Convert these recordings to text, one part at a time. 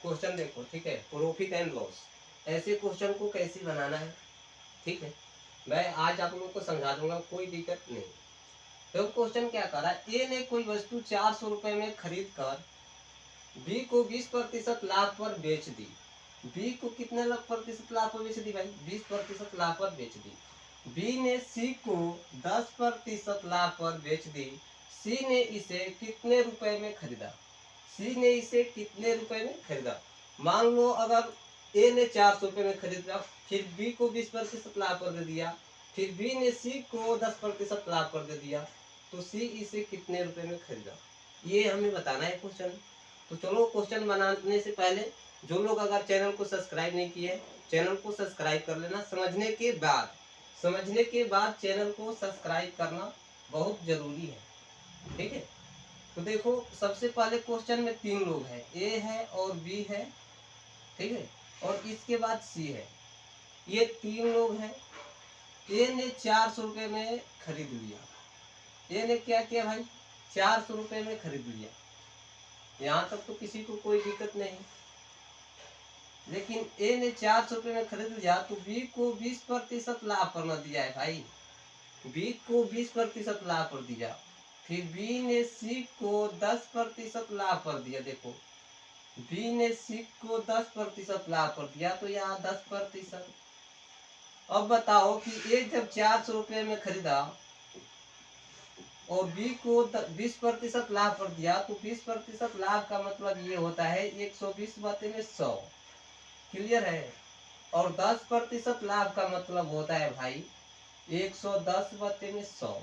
Question देखो, ठीक है, प्रॉफिट एंड लॉस, ऐसे क्वेश्चन को कैसे बनाना है, ठीक है, मैं आज आप लोगों को समझा दूंगा, कोई दिक्कत नहीं। तो क्वेश्चन क्या कर रहा है, ए ने कोई वस्तु 400 रुपए में खरीद कर बी को 20% लाभ पर बेच दी। बी को कितने प्रतिशत लाभ पर बेच दी भाई, 20% लाभ पर बेच दी। बी ने सी को 10% लाभ पर बेच दी। सी ने इसे कितने रुपए में खरीदा, सी ने इसे कितने रुपए में खरीदा। मान लो अगर ए ने 400 रुपए में खरीदा, फिर बी को 20% लाभ पर दे दिया, फिर बी ने सी को 10% लाभ पर दे दिया, तो सी इसे कितने रुपए में खरीदा, ये हमें बताना है क्वेश्चन। तो चलो क्वेश्चन बनाने से पहले जो लोग अगर चैनल को सब्सक्राइब नहीं किए, चैनल को सब्सक्राइब कर लेना। समझने के बाद चैनल को सब्सक्राइब करना बहुत जरूरी है, ठीक है। तो देखो सबसे पहले क्वेश्चन में 3 लोग हैं, ए है और बी है, ठीक है, और इसके बाद सी है। ये 3 लोग हैं। ए ने 400 रुपए में खरीद लिया। ए ने क्या किया भाई, 400 रुपए में खरीद लिया। यहाँ तक तो किसी को कोई दिक्कत नहीं। लेकिन ए ने 400 रुपए में खरीद लिया, तो बी को 20% लाभ पर न दिया है भाई, बी को 20% लाभ पर दिया। फिर बी ने सी को 10% लाभ पर दिया। देखो बी ने सी को 10% लाभ पर दिया, तो यहाँ 10%। अब बताओ कि ए जब 400 रुपए में खरीदा और बी को 20% लाभ पर दिया, तो 20% लाभ का मतलब ये होता है 120 बटे में 100, क्लियर है। और 10% लाभ का मतलब होता है भाई 110 बटे में 100।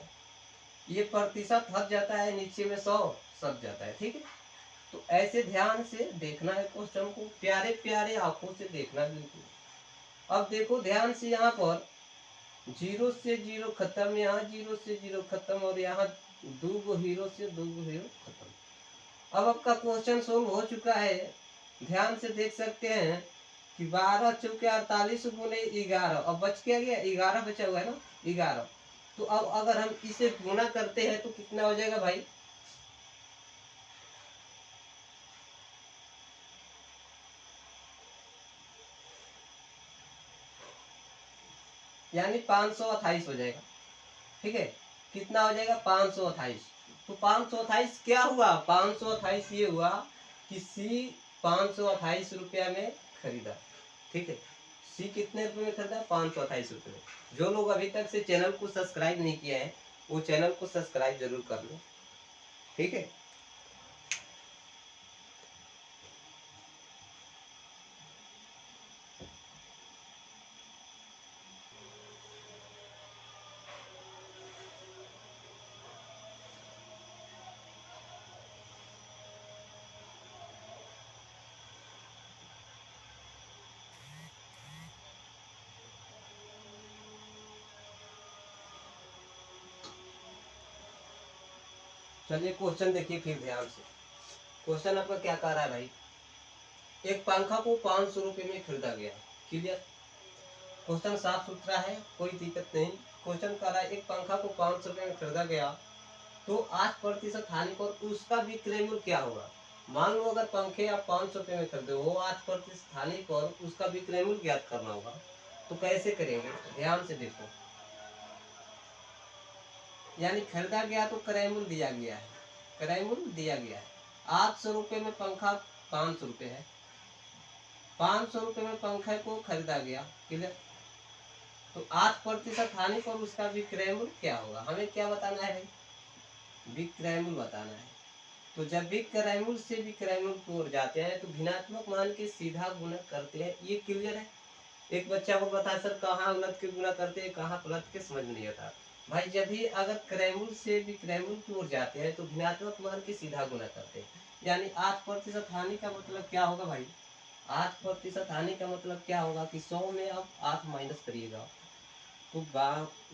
ये प्रतिशत हट जाता है, नीचे में 100 सट जाता है, ठीक है। तो ऐसे ध्यान से देखना है क्वेश्चन को, प्यारे प्यारे आंखों से देखना बिल्कुल। अब देखो ध्यान से, यहाँ पर 0 से 0 खत्म, यहाँ 0 से 0 खत्म, और यहाँ 2 हीरो से 2 हीरो खत्म। अब आपका क्वेश्चन सोल्व हो चुका है। ध्यान से देख सकते हैं कि 12 चौके 48 गुने 11, अब बच क्या गया, 11 बचा हुआ है ना, 11। तो अब अगर हम इसे गुना करते हैं तो कितना हो जाएगा भाई, यानी 528 हो जाएगा, ठीक है। कितना हो जाएगा, 528। तो 528 क्या हुआ, 528 ये हुआ कि सी 528 रुपया में खरीदा, ठीक है। सी कितने रुपए में खरीदा, 528 रुपये में। जो लोग अभी तक से चैनल को सब्सक्राइब नहीं किए हैं, वो चैनल को सब्सक्राइब जरूर कर लो, ठीक है। चलिए क्वेश्चन देखिए फिर ध्यान से। क्वेश्चन आपका क्या कह रहा है भाई, एक पंखा को 500 रुपए में खरीदा गया, क्लियर। क्वेश्चन साफ सुथरा है, कोई दिक्कत नहीं। क्वेश्चन कह रहा है एक पंखा को 500 रुपए में खरीदा गया, तो 8% हानि पर उसका विक्रय मूल्य क्या होगा। मान लो अगर पंखे आप 500 रुपए में खरीदे हो, 8% हानि पर उसका विक्रय मूल्य ज्ञात करना होगा। तो कैसे करेंगे, ध्यान से देखो। यानी खरीदा गया तो क्रय मूल्य दिया गया है, क्रय मूल्य दिया गया है। 800 रुपए में पंखा 500 रुपए है, 500 रुपए में पंखे को खरीदा गया, क्लियर। तो 8% हानि पर उसका विक्रय मूल्य क्या होगा, हमें क्या बताना है भाई, विक्रय मूल्य बताना है। तो जब विक्रय मूल्य से विक्रय मूल्य की ओर जाते हैं तो भिन्नात्मक मान के सीधा गुणा करते हैं, ये क्लियर है। एक बच्चा को बता सर कहाँ उलट के गुणा करते हैं, कहाँ पलट के, समझ में नहीं आता भाई। जब भी अगर क्रय मूल्य से विक्रय मूल्य की ओर जाते हैं तो भिन्नात्मक मान के सीधा गुणा करते हैं। यानी 8% हानि का मतलब क्या होगा भाई, 8% हानि का मतलब क्या होगा कि 100 में आप 8 माइनस करिएगा तो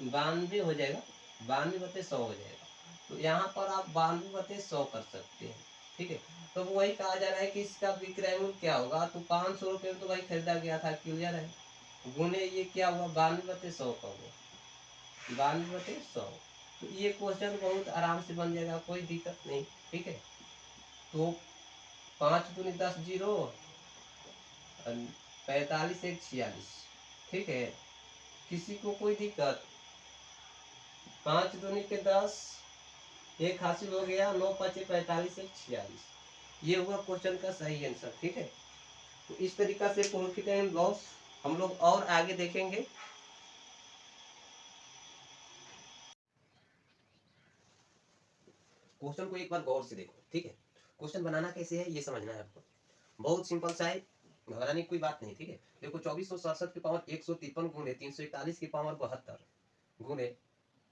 92 हो जाएगा, 92/100 हो जाएगा। तो यहाँ पर आप 92/100 कर सकते हैं, ठीक है। तो वही कहा जा रहा है कि इसका विक्रय मूल्य क्या होगा, तो 500 रुपये में तो भाई खरीदा गया था, क्लियर है। गुने ये क्या हुआ, 92/100 का हुआ, 92/100। तो ये क्वेश्चन बहुत आराम से बन जाएगा, कोई दिक्कत नहीं, ठीक है। तो 5 दूनी 10 जीरो, 45 एक 46। ठीक है, किसी को कोई दिक्कत? 5 दूनी के 10, एक हासिल हो गया, 9 5 45 एक 46। ये हुआ क्वेश्चन का सही आंसर। ठीक है, तो इस तरीका से प्रॉफिट एंड लॉस हम लोग और आगे देखेंगे। क्वेश्चन को एक बार गौर से देखो। ठीक है, क्वेश्चन बनाना कैसे है ये समझना है आपको। बहुत सिंपल सा है, घबराने की कोई बात नहीं। ठीक है, देखो 2467 की पावर 153 गुणे 341 की पावर 72 गुणे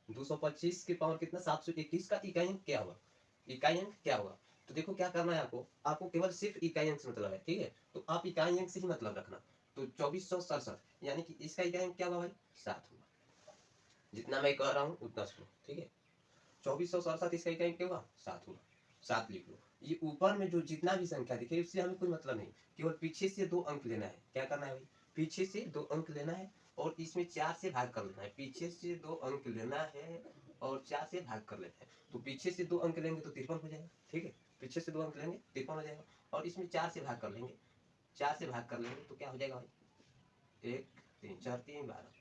225 की पावर कितना 721 का इकाई अंक क्या होगा? इकाई अंक क्या होगा? तो देखो क्या करना है आपको, आपको केवल सिर्फ इकाई अंक से मतलब है। ठीक है, तो आप इकाई अंक से ही मतलब रखना। तो 2467 यानी कि इसका इकाई अंक क्या होगा भाई? 7 होगा। जितना मैं कह रहा हूँ उतना सुनो। ठीक है, 2467 इसका इकाई क्या होगा? 7 होगा। 7 लिख लो। ये ऊपर में जो जितना भी संख्या दिखे उससे हमें कोई मतलब नहीं, केवल पीछे से 2 अंक लेना है। क्या करना है भाई? पीछे से 2 अंक लेना है और इसमें 4 से भाग कर लेना है। पीछे से 2 अंक लेना है और 4 से भाग कर लेना है। तो पीछे से 2 अंक लेंगे तो 53 हो जाएगा। ठीक है, पीछे से 2 अंक लेंगे 53 हो जाएगा और इसमें 4 से भाग कर लेंगे। 4 से भाग कर लेंगे तो क्या हो जाएगा भाई? 1 3 4 3 12,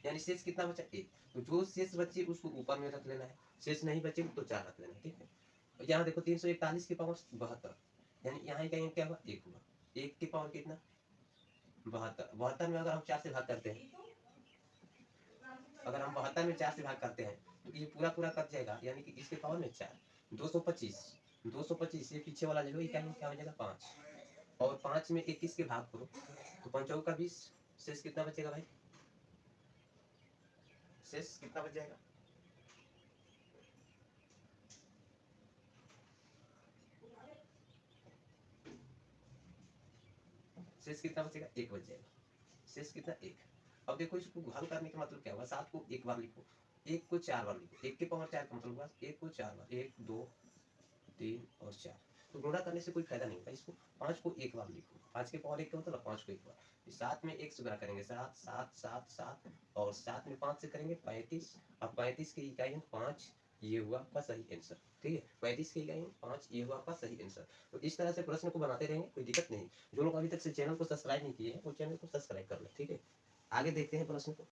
यानी शेष कितना बचा? 1। तो जो शेष बचे उसको ऊपर में रख लेना है, शेष नहीं बचे तो 4 रख लेना है। ठीक है, और यहाँ देखो 341 की पावर 72, यानी यहाँ का क्या हुआ? 1 हुआ। 1 की पावर कितना? 72। 72 में अगर हम 4 से भाग करते हैं, अगर हम 72 में 4 से भाग करते हैं तो ये पूरा पूरा कट जाएगा, यानी कि इसके पावर में 4। 225, 225 ये पीछे वाला जो इकाई क्या हो जाएगा? 5। और 5 में 21 के भाग करो तो 5 का 20, शेष कितना बचेगा भाई? शेष कितना बच जाएगा? शेष कितना बचेगा? 1 बच जाएगा। शेष कितना? 1। अब देखो इसको हल करने का मतलब क्या होगा? 7 को एक बार लिखो, 1 को 4 बार लिखो। 1 के पावर 4 का मतलब होगा 1 को 4 बार, 1 2 3 और 4। तो गुणा करने से कोई फायदा नहीं होगा। इसको 5 को एक बार लिखो, 5 के पावर 1 का मतलब 5 को एक बार। 7 में 1 से गुणा करेंगे 7 7 7 7 और 7 में 5 से करेंगे 35। अब 35 की इकाई अंक 5, ये हुआ आपका सही आंसर। ठीक है, 35 की इकाई अंक 5, ये हुआ आपका सही आंसर। तो इस तरह से प्रश्न को बनाते रहेंगे, कोई दिक्कत नहीं। जो लोग अभी तक से चैनल को सब्सक्राइब नहीं किए हैं वो चैनल को सब्सक्राइब कर लें। ठीक है, आगे देखते हैं प्रश्न को।